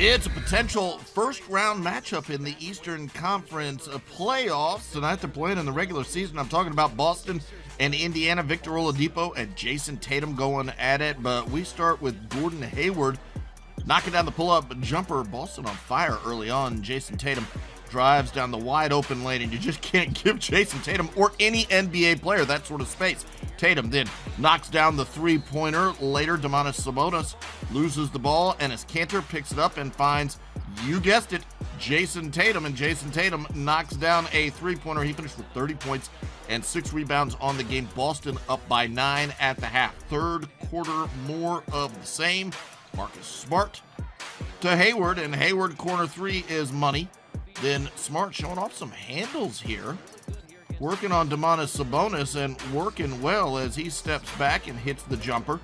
It's a potential first-round matchup in the Eastern Conference playoffs. Tonight they're playing in the regular season. I'm talking about Boston and Indiana. Victor Oladipo and Jason Tatum going at it. But we start with Gordon Hayward knocking down the pull-up jumper. Boston on fire early on. Jason Tatum drives down the wide-open lane, and you just can't give Jason Tatum or any NBA player that sort of space. Tatum then knocks down the three-pointer. Later, Domantas Sabonis loses the ball, and as Cantor picks it up and finds, you guessed it, Jason Tatum. And Jason Tatum knocks down a three-pointer. He finished with 30 points and 6 rebounds on the game. Boston up by 9 at the half. Third quarter, more of the same. Marcus Smart to Hayward, and Hayward corner three is money. Then Smart showing off some handles here, working on Domantas Sabonis and working well as he steps back and hits the jumper.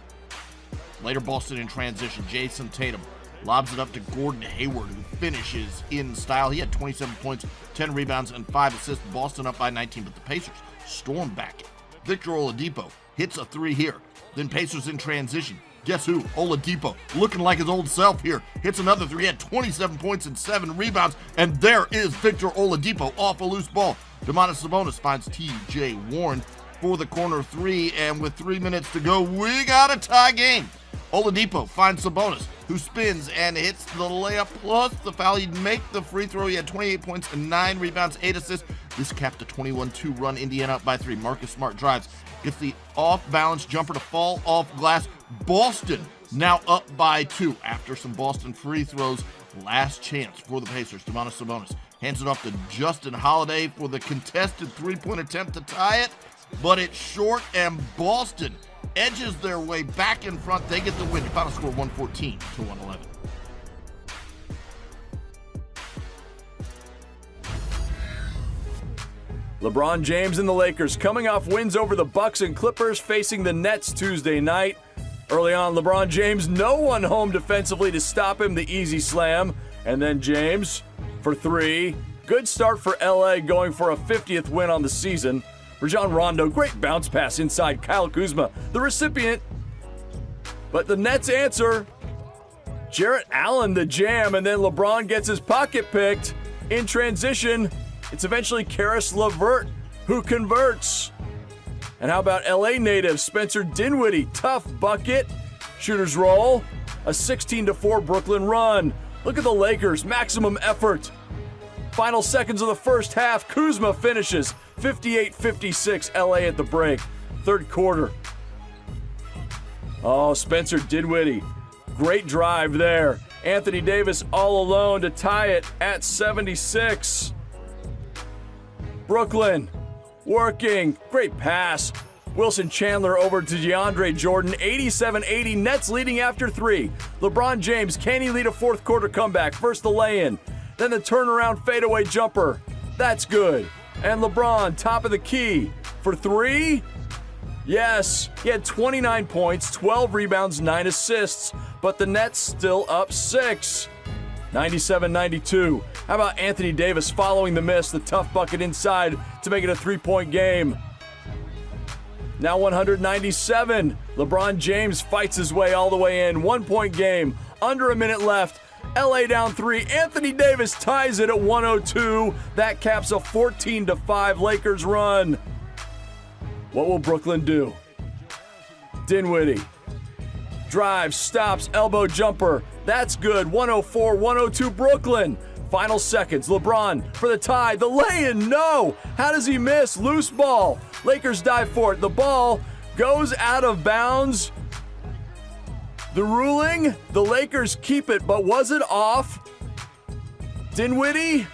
Later, Boston in transition. Jason Tatum lobs it up to Gordon Hayward, who finishes in style. He had 27 points, 10 rebounds, and 5 assists. Boston up by 19, but the Pacers storm back. Victor Oladipo hits a three here. Then Pacers in transition. Guess who? Oladipo, looking like his old self here, hits another three. He had 27 points and 7 rebounds, and there is Victor Oladipo off a loose ball. Domantas Sabonis finds T.J. Warren for the corner three, and with 3 minutes to go, we got a tie game. Oladipo finds Sabonis, who spins and hits the layup plus the foul. He'd make the free throw. He had 28 points and 9 rebounds, 8 assists. This capped a 21-2 run. Indiana up by 3. Marcus Smart drives, gets the off-balance jumper to fall off glass. Boston now up by 2 after some Boston free throws. Last chance for the Pacers. Domantas Sabonis hands it off to Justin Holiday for the contested three-point attempt to tie it, but it's short, and Boston edges their way back in front. They get the win. Final score 114 to 111. LeBron James and the Lakers coming off wins over the Bucks and Clippers, facing the Nets Tuesday night. Early on, LeBron James, no one home defensively to stop him, the easy slam. And then James for three. Good start for LA, going for a 50th win on the season. Rajon Rondo, great bounce pass inside. Kyle Kuzma, the recipient. But the Nets answer. Jarrett Allen, the jam, and then LeBron gets his pocket picked. In transition, it's eventually Karis LeVert who converts. And how about LA native Spencer Dinwiddie? Tough bucket. Shooters roll. A 16-4 Brooklyn run. Look at the Lakers. Maximum effort. Final seconds of the first half. Kuzma finishes 58-56 LA at the break. Third quarter. Oh, Spencer Dinwiddie. Great drive there. Anthony Davis all alone to tie it at 76. Brooklyn working. Great pass. Wilson Chandler over to DeAndre Jordan. 87-80. Nets leading after 3. LeBron James, can he lead a fourth quarter comeback? First the lay-in. Then the turnaround fadeaway jumper. That's good. And LeBron, top of the key for 3. Yes, he had 29 points, 12 rebounds, 9 assists. But the Nets still up 6. 97-92. How about Anthony Davis following the miss, the tough bucket inside to make it a 3-point game. Now 197. LeBron James fights his way all the way in. 1-point game. Under a minute left. LA down 3. Anthony Davis ties it at 102. That caps a 14-5 Lakers run. What will Brooklyn do? Dinwiddie. Drive, stops, elbow jumper. That's good. 104-102 Brooklyn. Final seconds. LeBron for the tie. The lay-in. No. How does he miss? Loose ball. Lakers dive for it. The ball goes out of bounds. The ruling, the Lakers keep it, but was it off? Dinwiddie?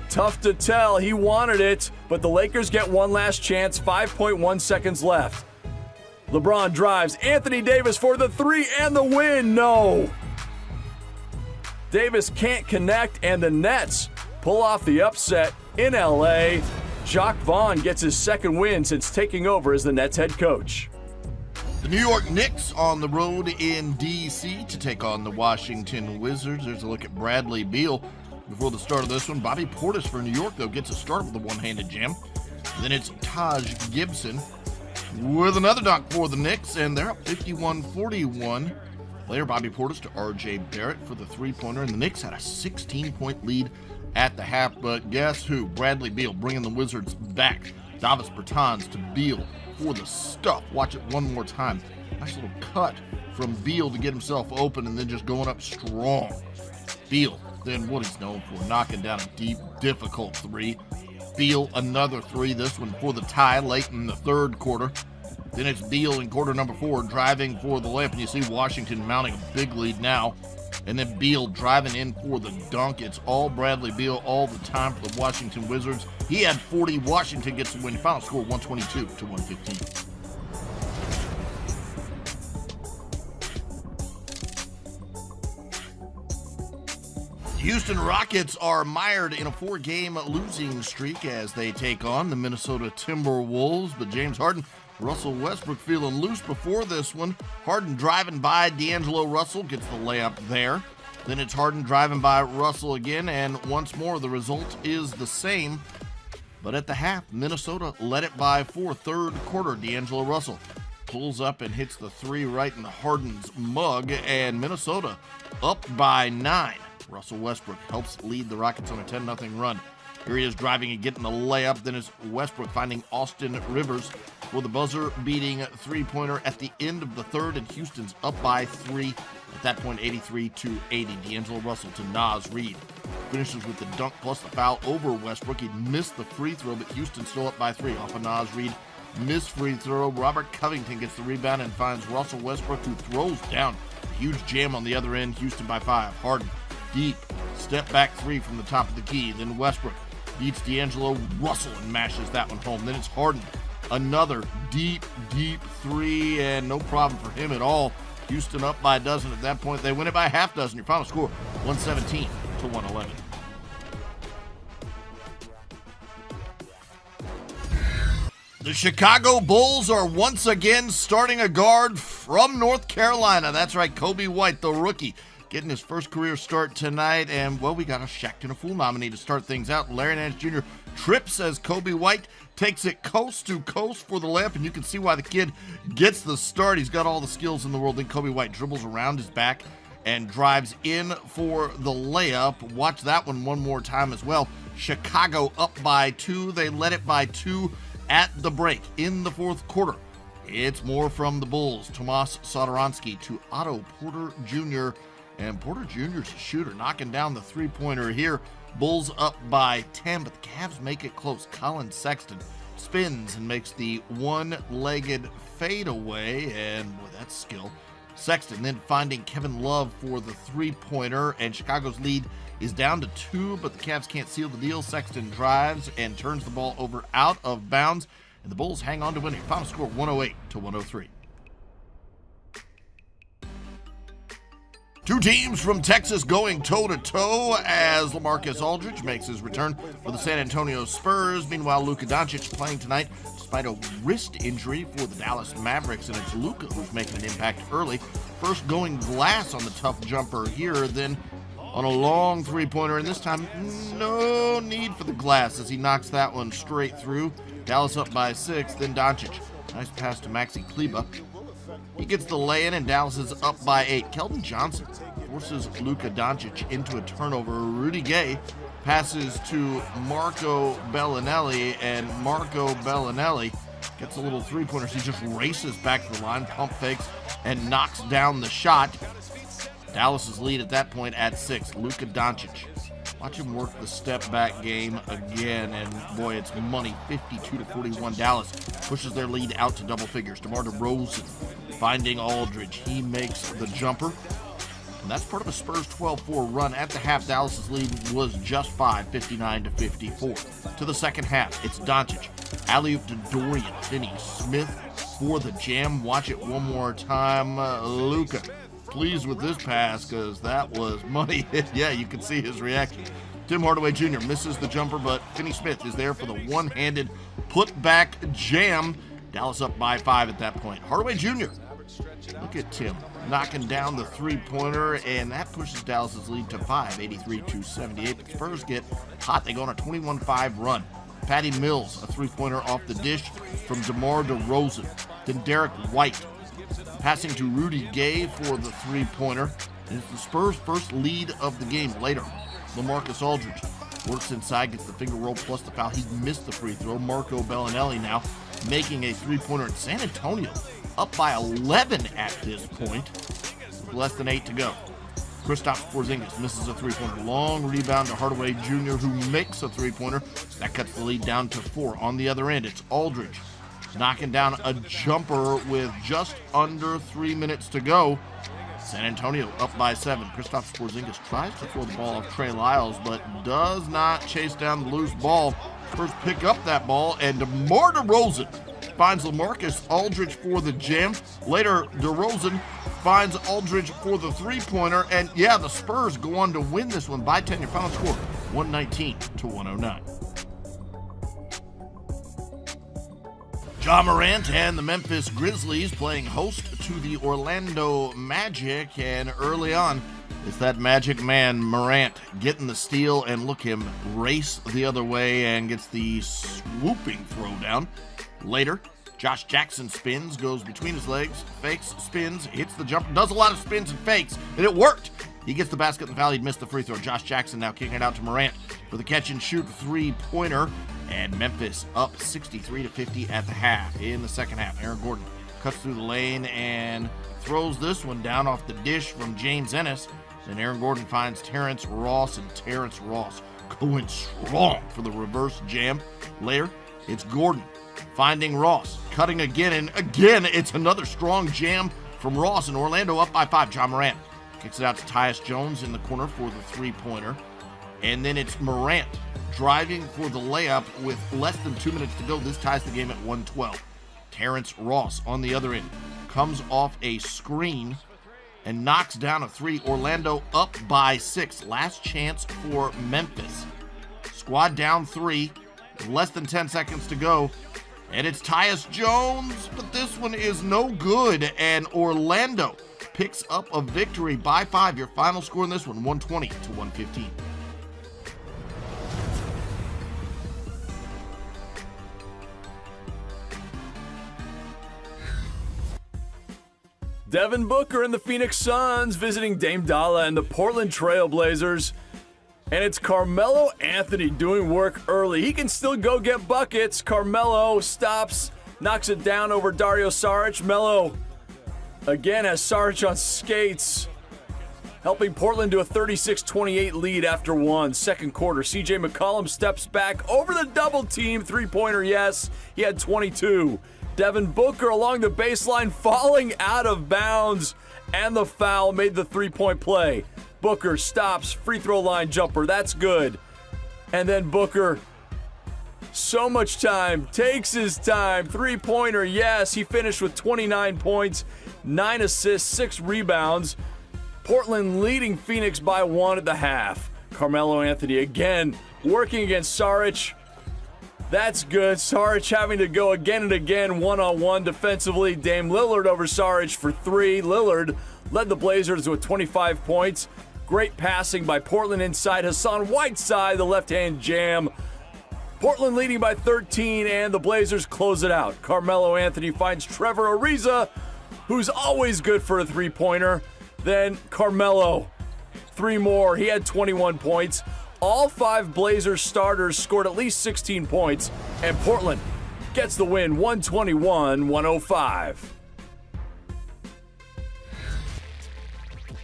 Tough to tell. He wanted it, but the Lakers get one last chance. 5.1 seconds left. LeBron drives. Anthony Davis for the 3 and the win. No. Davis can't connect, and the Nets pull off the upset in LA. Jacques Vaughn gets his second win since taking over as the Nets head coach. The New York Knicks on the road in D.C. to take on the Washington Wizards. There's a look at Bradley Beal before the start of this one. Bobby Portis for New York, though, gets a start with a one-handed jam. Then it's Taj Gibson with another dunk for the Knicks, and they're up 51-41. Later, Bobby Portis to R.J. Barrett for the three-pointer, and the Knicks had a 16-point lead at the half, but guess who? Bradley Beal bringing the Wizards back. Davis Bertans to Beal for the stuff. Watch it one more time. Nice little cut from Beal to get himself open and then just going up strong. Beal, then what he's known for, knocking down a deep, difficult three. Beal, another three, this one for the tie late in the third quarter. Then it's Beal in quarter number 4 driving for the layup, and you see Washington mounting a big lead now. And then Beal driving in for the dunk. It's all Bradley Beal all the time for the Washington Wizards. He had 40. Washington gets the win. Final score 122-115. Houston Rockets are mired in a 4-game losing streak as they take on the Minnesota Timberwolves. But James Harden, Russell Westbrook feeling loose before this one. Harden driving by D'Angelo Russell, gets the layup there. Then it's Harden driving by Russell again, and once more the result is the same. But at the half, Minnesota led it by 4. Third quarter, D'Angelo Russell pulls up and hits the three right in Harden's mug, and Minnesota up by 9. Russell Westbrook helps lead the Rockets on a 10-0 run. Here he is driving and getting the layup. Then it's Westbrook finding Austin Rivers for the buzzer-beating three-pointer at the end of the third, and Houston's up by 3. At that point, 83-80. D'Angelo Russell to Naz Reid. Finishes with the dunk plus the foul over Westbrook. He missed the free throw, but Houston still up by 3 off of Naz Reid. Missed free throw. Robert Covington gets the rebound and finds Russell Westbrook, who throws down. A huge jam on the other end. Houston by 5. Harden. Deep step back 3 from the top of the key. Then Westbrook beats D'Angelo Russell and mashes that one home. Then it's Harden. Another deep 3, and no problem for him at all. Houston up by a dozen at that point. They win it by a half dozen. Your final score, 117-111. The Chicago Bulls are once again starting a guard from North Carolina. That's right, Kobe White, the rookie, getting his first career start tonight. And, well, we got a Shaqtin' a Fool nominee to start things out. Larry Nance Jr. trips as Kobe White takes it coast to coast for the layup, and you can see why the kid gets the start. He's got all the skills in the world. Then Kobe White dribbles around his back and drives in for the layup. Watch that one more time as well. Chicago up by 2. They led it by 2 at the break in the fourth quarter. It's more from the Bulls. Tomas Satoransky to Otto Porter Jr., and Porter Jr.'s a shooter, knocking down the three-pointer here. Bulls up by 10, but the Cavs make it close. Colin Sexton spins and makes the one-legged fadeaway, and boy, that's skill. Sexton then finding Kevin Love for the three-pointer, and Chicago's lead is down to 2, but the Cavs can't seal the deal. Sexton drives and turns the ball over out of bounds, and the Bulls hang on to win it. Final score 108-103. Two teams from Texas going toe-to-toe as LaMarcus Aldridge makes his return for the San Antonio Spurs. Meanwhile, Luka Doncic playing tonight despite a wrist injury for the Dallas Mavericks, and it's Luka who's making an impact early. First going glass on the tough jumper here, then on a long three-pointer, and this time no need for the glass as he knocks that one straight through. Dallas up by 6, then Doncic. Nice pass to Maxi Kleber. He gets the lay-in, and Dallas is up by 8. Keldon Johnson forces Luka Doncic into a turnover. Rudy Gay passes to Marco Bellinelli, and Marco Bellinelli gets a little three-pointer. He just races back to the line, pump fakes, and knocks down the shot. Dallas's lead at that point at 6. Luka Doncic. Watch him work the step-back game again, and boy, it's money. 52-41. Dallas pushes their lead out to double figures. DeMar DeRozan finding Aldridge. He makes the jumper, and that's part of a Spurs 12-4 run. At the half, Dallas's lead was just 5, 59-54. To the second half, it's Doncic. Alley-oop to Dorian Finney-Smith for the jam. Watch it one more time. Luka pleased with this pass because that was money. Yeah, you can see his reaction. Tim Hardaway Jr. misses the jumper, but Finney-Smith is there for the one-handed put-back jam. Dallas up by 5 at that point. Hardaway Jr. Look at Tim knocking down the three-pointer, and that pushes Dallas's lead to 5, 83-78. But Spurs get hot. They go on a 21-5 run. Patty Mills, a three-pointer off the dish from DeMar DeRozan. Then Derek White passing to Rudy Gay for the three-pointer. And it's the Spurs' first lead of the game. Later, LaMarcus Aldridge works inside, gets the finger roll plus the foul. He missed the free throw. Marco Bellinelli now making a three-pointer. In San Antonio, up by 11 at this point, with less than 8 to go. Kristaps Porzingis misses a three-pointer. Long rebound to Hardaway Jr., who makes a three-pointer. That cuts the lead down to 4. On the other end, it's Aldridge knocking down a jumper with just under 3 minutes to go. San Antonio up by 7. Kristaps Porzingis tries to throw the ball off Trey Lyles, but does not chase down the loose ball. Spurs pick up that ball, and DeMar DeRozan finds LaMarcus Aldridge for the jam. Later, DeRozan finds Aldridge for the three-pointer, and yeah, the Spurs go on to win this one by 10. Your final score, 119-109. Ja Morant and the Memphis Grizzlies playing host to the Orlando Magic, and early on, it's that Magic man, Morant, getting the steal, and look him race the other way and gets the swooping throwdown. Later, Josh Jackson spins, goes between his legs, fakes, spins, hits the jumper, does a lot of spins and fakes, and it worked. He gets the basket in the foul. He'd missed the free throw. Josh Jackson now kicking it out to Morant for the catch and shoot three-pointer, and Memphis up 63-50 at the half. In the second half, Aaron Gordon cuts through the lane and throws this one down off the dish from James Ennis. And Aaron Gordon finds Terrence Ross, and Terrence Ross going strong for the reverse jam. Later, it's Gordon finding Ross, cutting again, and again, it's another strong jam from Ross, and Orlando up by 5. Ja Morant kicks it out to Tyus Jones in the corner for the three-pointer. And then it's Morant driving for the layup with less than 2 minutes to go. This ties the game at 112. Terrence Ross on the other end comes off a screen and knocks down a three. Orlando up by 6. Last chance for Memphis. Squad down 3. Less than 10 seconds to go. And it's Tyus Jones, but this one is no good. And Orlando picks up a victory by 5. Your final score in this one, 120-115. Devin Booker and the Phoenix Suns visiting Dame Dalla and the Portland Trail Blazers. And it's Carmelo Anthony doing work early. He can still go get buckets. Carmelo stops, knocks it down over Dario Saric. Melo again has Saric on skates, helping Portland to a 36-28 lead after one. Second quarter, CJ McCollum steps back over the double team. Three-pointer, yes. He had 22. Devin Booker along the baseline, falling out of bounds, and the foul made the three-point play. Booker stops, free throw line jumper, that's good. And then Booker, so much time, takes his time, three-pointer, yes. He finished with 29 points, 9 assists, 6 rebounds. Portland leading Phoenix by 1 at the half. Carmelo Anthony again working against Saric. That's good. Saric having to go again and again one-on-one defensively. Dame Lillard over Saric for 3. Lillard led the Blazers with 25 points. Great passing by Portland inside. Hassan Whiteside, the left-hand jam. Portland leading by 13, and the Blazers close it out. Carmelo Anthony finds Trevor Ariza, who's always good for a three-pointer. Then Carmelo, 3 more. He had 21 points. All 5 Blazers starters scored at least 16 points, and Portland gets the win 121-105.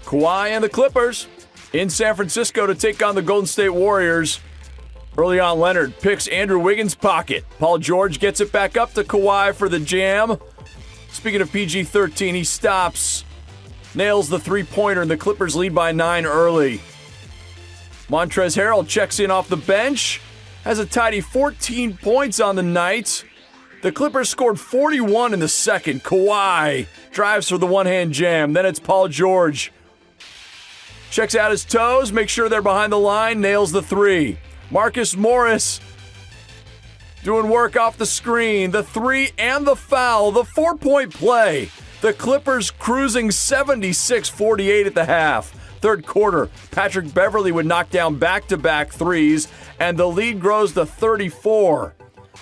Kawhi and the Clippers in San Francisco to take on the Golden State Warriors. Early on, Leonard picks Andrew Wiggins' pocket. Paul George gets it back up to Kawhi for the jam. Speaking of PG-13, he stops, nails the three-pointer, and the Clippers lead by 9 early. Montrezl Harrell checks in off the bench, has a tidy 14 points on the night. The Clippers scored 41 in the second. Kawhi drives for the one-hand jam. Then it's Paul George. Checks out his toes, makes sure they're behind the line, nails the 3. Marcus Morris doing work off the screen. The 3 and the foul, the 4-point play. The Clippers cruising 76-48 at the half. Third quarter, Patrick Beverley would knock down back-to-back threes, and the lead grows to 34.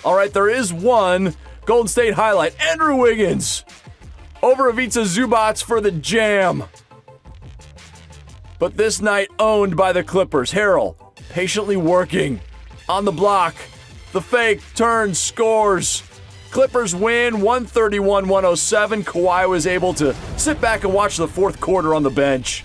All right, there is one Golden State highlight. Andrew Wiggins Over Ivica Zubac for the jam. But this night owned by the Clippers. Harrell patiently working on the block. The fake, turns, scores. Clippers win 131-107. Kawhi was able to sit back and watch the fourth quarter on the bench.